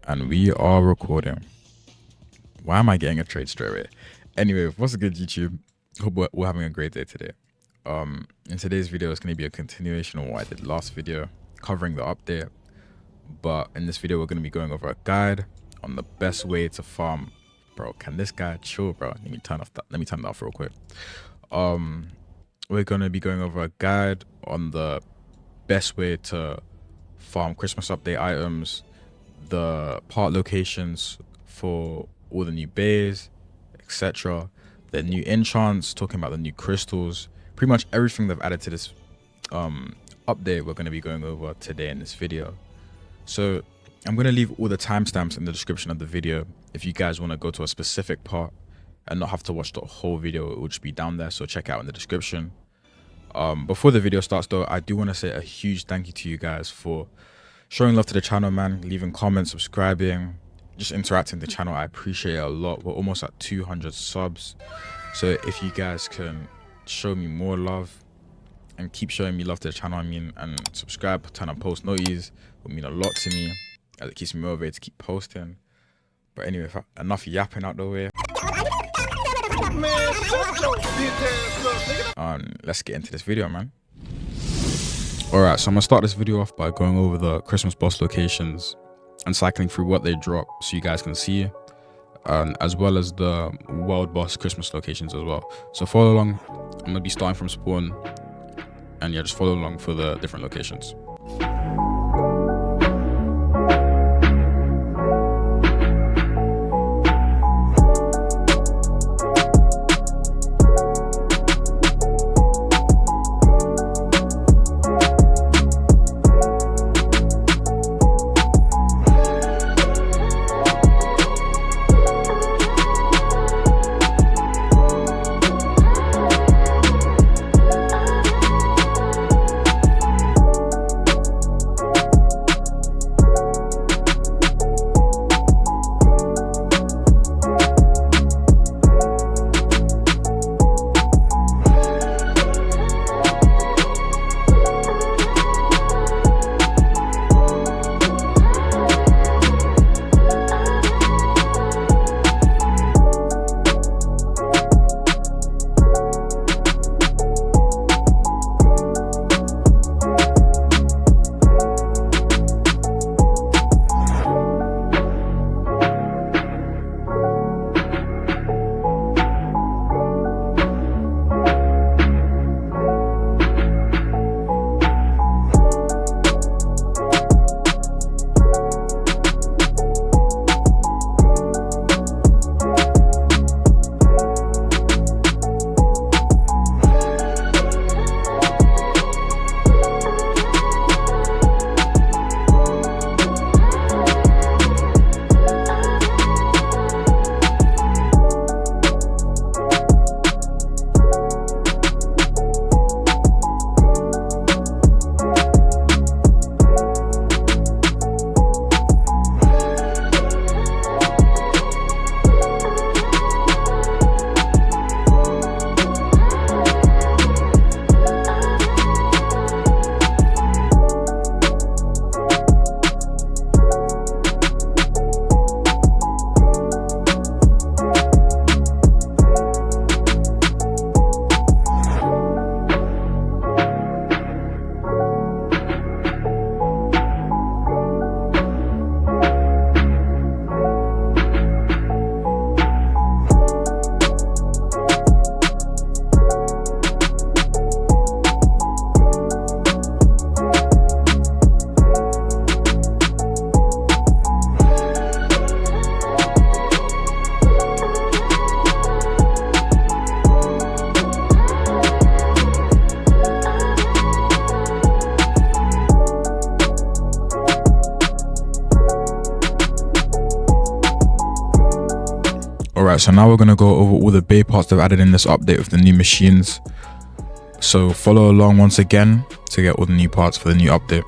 And we are recording. Why am I getting a trade straight away? Anyway, what's good, YouTube? Hope we're having a great day today. In today's video, it's going to be a continuation of what I did last video, covering the update. But in this video, we're going to be going over a guide on the best way to farm. Bro, can this guy chill, bro? Let me turn that off real quick. We're going to be going over a guide on the best way to farm Christmas update items, the part locations for all the new bays, etc., the new enchants, talking about the new crystals, pretty much everything they've added to this update we're going to be going over today in this video. So I'm going to leave all the timestamps in the description of the video if you guys want to go to a specific part and not have to watch the whole video. It will just be down there, so check out in the description. Before the video starts though, I do want to say a huge thank you to you guys for showing love to the channel, man, leaving comments, subscribing, just interacting with the channel. I appreciate it a lot. We're almost at 200 subs, so if you guys can show me more love and keep showing me love to the channel, and subscribe, turn on post notifications, would mean a lot to me, as it keeps me motivated to keep posting. But anyway, enough yapping out the way. Let's get into this video, man. Alright, so I'm gonna start this video off by going over the Christmas boss locations and cycling through what they drop so you guys can see, as well as the world boss Christmas locations as well. So follow along. I'm gonna be starting from spawn, and yeah, just follow along for the different locations. Alright, so now we're going to go over all the bay parts they've added in this update with the new machines. So follow along once again to get all the new parts for the new update.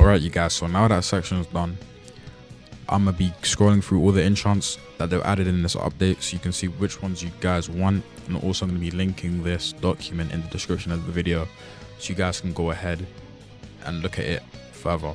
Alright, you guys, so now that section is done, I'm gonna be scrolling through all the enchants that they've added in this update so you can see which ones you guys want, and also I'm gonna be linking this document in the description of the video so you guys can go ahead and look at it further.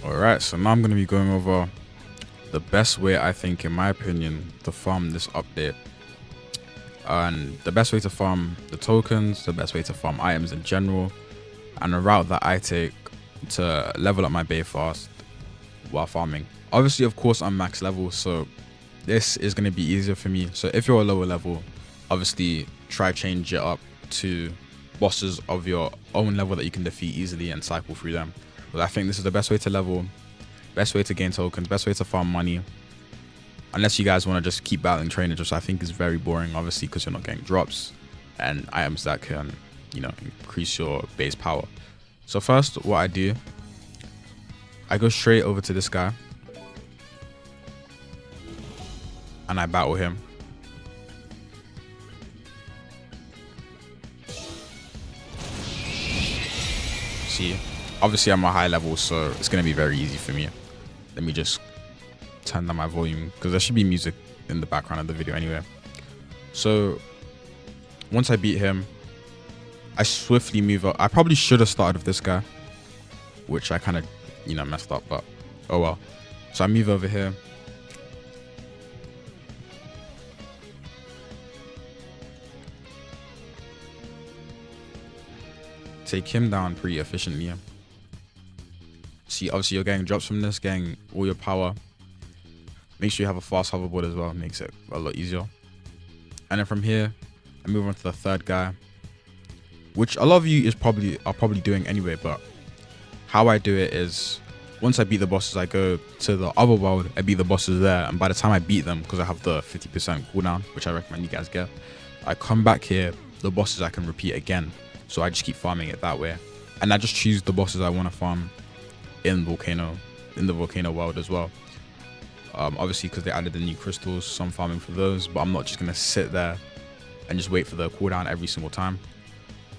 Alright, so now I'm going to be going over the best way, I think, in my opinion, to farm this update. And the best way to farm the tokens, the best way to farm items in general, and a route that I take to level up my Bey fast while farming. Obviously, of course, I'm max level, so this is going to be easier for me. So if you're a lower level, obviously try change it up to bosses of your own level that you can defeat easily and cycle through them. But I think this is the best way to level, best way to gain tokens, best way to farm money. Unless you guys want to just keep battling trainers, which I think is very boring, obviously, because you're not getting drops and items that can, you know, increase your base power. So first, what I do, I go straight over to this guy and I battle him. See, obviously I'm a high level, so it's going to be very easy for me. Let me just turn down my volume because there should be music in the background of the video anyway. So once I beat him, I swiftly move up. I probably should have started with this guy, which I kind of, you know, messed up, but oh well. So I move over here. Take him down pretty efficiently. See, obviously you're getting drops from this, getting all your power. Make sure you have a fast hoverboard as well, makes it a lot easier. And then from here, I move on to the third guy, which a lot of you are probably doing anyway, but how I do it is once I beat the bosses, I go to the other world, I beat the bosses there, and by the time I beat them, because I have the 50% cooldown, which I recommend you guys get, I come back here, the bosses I can repeat again. So I just keep farming it that way. And I just choose the bosses I want to farm in the volcano world as well. Obviously, because they added the new crystals, so I'm farming for those, but I'm not just going to sit there and just wait for the cooldown every single time.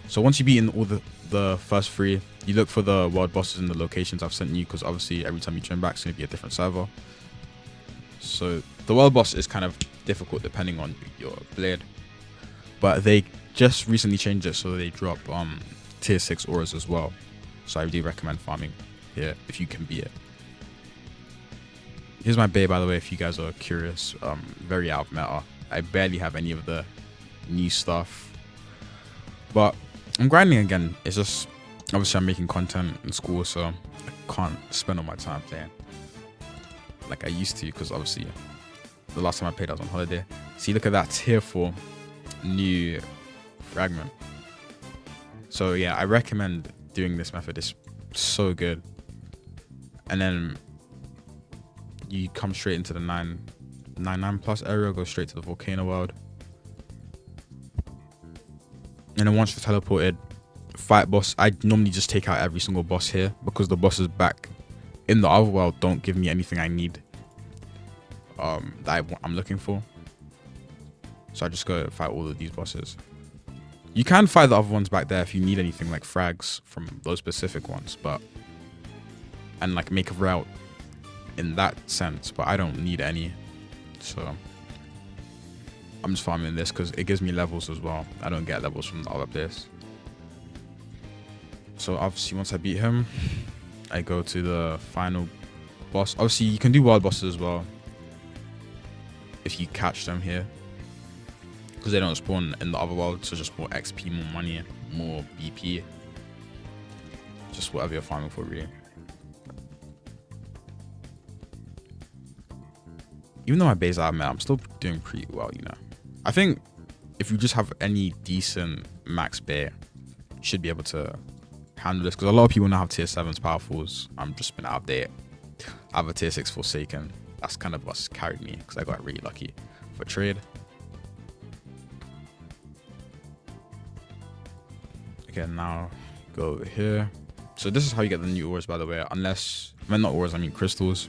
So once you've beaten all the first three, you look for the world bosses in the locations I've sent you, because obviously every time you turn back, it's going to be a different server. So the world boss is kind of difficult depending on your blade, but they just recently changed it so they drop tier 6 auras as well. So I do recommend farming here if you can beat it. Here's my Bey, by the way, if you guys are curious. Very out of meta. I barely have any of the new stuff, but I'm grinding again. It's just obviously I'm making content in school, so I can't spend all my time playing like I used to, because obviously the last time I played I was on holiday. See, look at that tier 4 new fragment. So yeah, I recommend doing this method. It's so good. And then you come straight into the 9 plus area, go straight to the volcano world, and then once you're teleported, fight boss. I normally just take out every single boss here, because the bosses back in the other world don't give me anything I need, that I'm looking for. So I just go fight all of these bosses. You can fight the other ones back there if you need anything like frags from those specific ones, and like make a route in that sense, but I don't need any. So I'm just farming this because it gives me levels as well. I don't get levels from the other place. So obviously once I beat him, I go to the final boss. Obviously you can do wild bosses as well if you catch them here, because they don't spawn in the other world. So just more XP, more money, more BP, just whatever you're farming for, really. Even though my base are mad, I'm still doing pretty well, you know. I think if you just have any decent max bear, you should be able to handle this, because a lot of people now have tier 7s powerfuls. I'm just been out of date. I have a tier 6 Forsaken. That's kind of what's carried me, because I got really lucky for trade. Okay, now go over here. So this is how you get the new auras, by the way, unless, well, not auras, I mean crystals.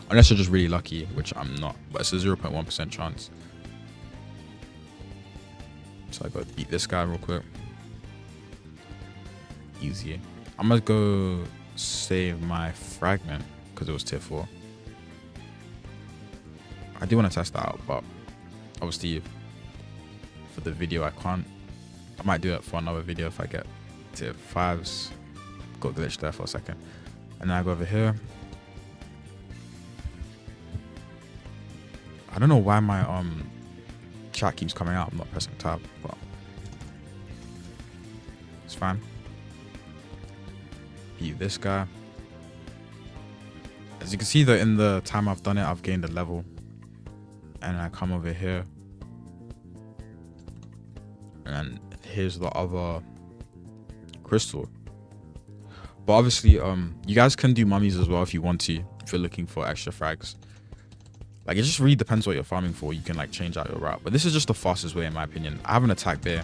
Unless you're just really lucky, which I'm not, but it's a 0.1% chance. So I gotta beat this guy real quick. Easy. I'm gonna go save my fragment because it was tier 4. I do want to test that out, but obviously for the video I can't. I might do it for another video if I get tier 5s. Got glitched there for a second. And then I go over here. I don't know why my chat keeps coming out. I'm not pressing tab, but it's fine. Beat this guy. As you can see, though, in the time I've done it, I've gained a level. And I come over here. And here's the other crystal. But obviously, you guys can do mummies as well if you want to, if you're looking for extra frags. Like, it just really depends what you're farming for. You can like change out your route, but this is just the fastest way in my opinion. I have an attack bear.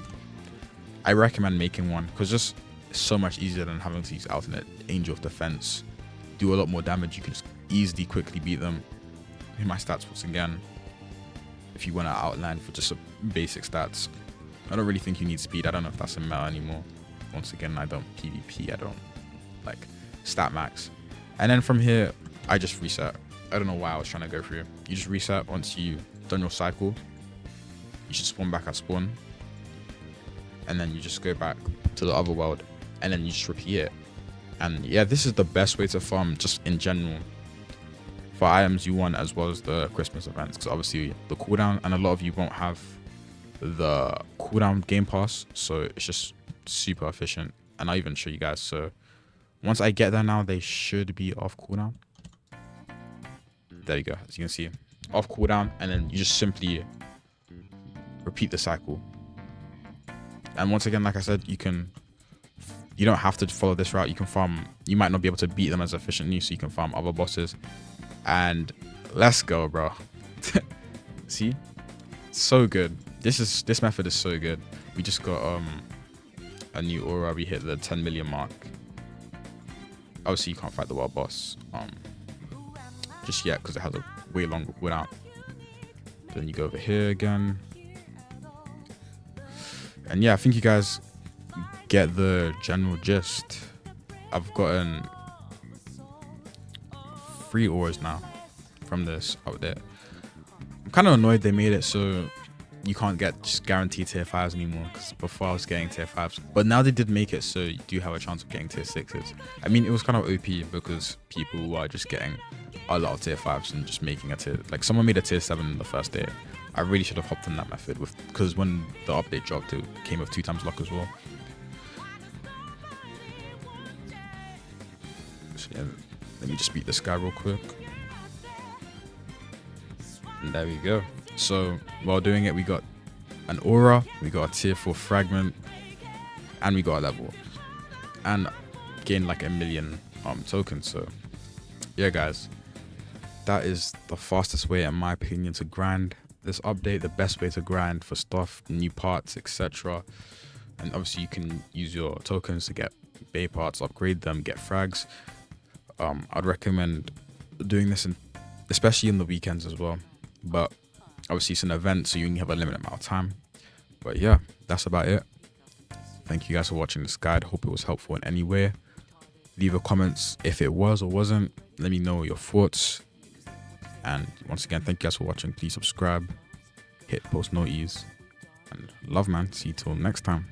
I recommend making one because just it's so much easier than having to use alternate angel of defense. Do a lot more damage. You can just easily quickly beat them. Here's my stats once again. If you want to outline for just a basic stats, I don't really think you need speed. I don't know if that's a meta anymore. Once again, I don't PvP. I don't like stat max. And then from here, I just reset. I don't know why I was trying to go through. You just reset once you've done your cycle. You should spawn back at spawn. And then you just go back to the other world. And then you just repeat it. And yeah, this is the best way to farm just in general. For items you want as well as the Christmas events. Because obviously the cooldown, and a lot of you won't have the cooldown game pass. So it's just super efficient. And I'll even show you guys. So once I get there now, they should be off cooldown. There you go, as you can see, off cooldown, and then you just simply repeat the cycle. And once again, like I said, you don't have to follow this route. You can farm. You might not be able to beat them as efficiently, so you can farm other bosses. And let's go, bro. See, so good. This method is so good. We just got a new aura. We hit the 10 million mark. Obviously, you can't fight the world boss. Just yet because it has a way longer cooldown. Then you go over here again, and yeah, I think you guys get the general gist. I've gotten 3 auras now from this update. I'm kind of annoyed they made it so you can't get just guaranteed tier 5s anymore, because before I was getting tier 5s, but now they did make it so you do have a chance of getting tier 6s. I mean, it was kind of OP because people were just getting a lot of tier 5s and just making a tier, like someone made a tier 7 in the first day. I really should have hopped on that method because when the update dropped, it came with 2x luck as well. So yeah, let me just beat this guy real quick. And there we go. So while doing it, we got an aura, we got a tier 4 fragment, and we got a level, and gained like 1 million tokens. So yeah, guys, that is the fastest way, in my opinion, to grind this update. The best way to grind for stuff, new parts, etc. And obviously you can use your tokens to get Bey parts, upgrade them, get frags. I'd recommend doing this, especially in the weekends as well. But obviously it's an event, so you only have a limited amount of time. But yeah, that's about it. Thank you guys for watching this guide. Hope it was helpful in any way. Leave a comments if it was or wasn't. Let me know your thoughts. And once again, thank you guys for watching. Please subscribe, hit post noties, and love, man. See you till next time.